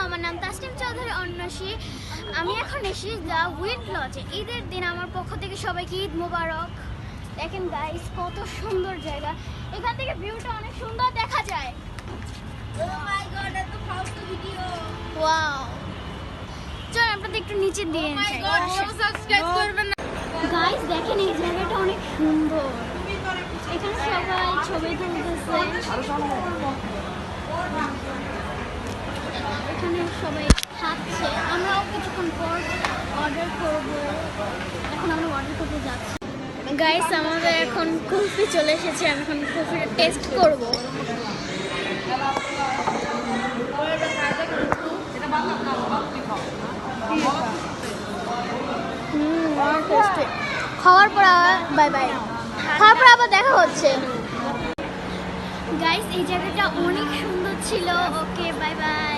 আমার নাম তাসনিম চৌধুরী অন্নসী। আমি এখন এসেছি দ্য উইন্ড লজে। ঈদের দিন আমার পক্ষ থেকে সবাইকে ঈদ মোবারক। দেখেন গাইস কত সুন্দর জায়গা, এখান থেকে ভিউটা অনেক সুন্দর দেখা যায়। ওয়াও, চল আপনাদের একটু নিচে দিয়ে গাইস দেখেন এই জায়গাটা অনেক সুন্দর। এখানে সবাই ছবি তুলতেছে, এখানে সবাই খাচ্ছে। আমরাও কিছুক্ষণ পর অর্ডার করব। এখন আমরা অর্ডার করতে যাচ্ছি। গাইস আমাদের এখন কুলফি চলে এসেছে, আমি এখন কুলফিটা টেস্ট করব। খাওয়ার পর বাই বাই, খাওয়ার পর আবার দেখা হচ্ছে। গাইস এই জায়গাটা অনেক সুন্দর ছিল। Okay bye bye.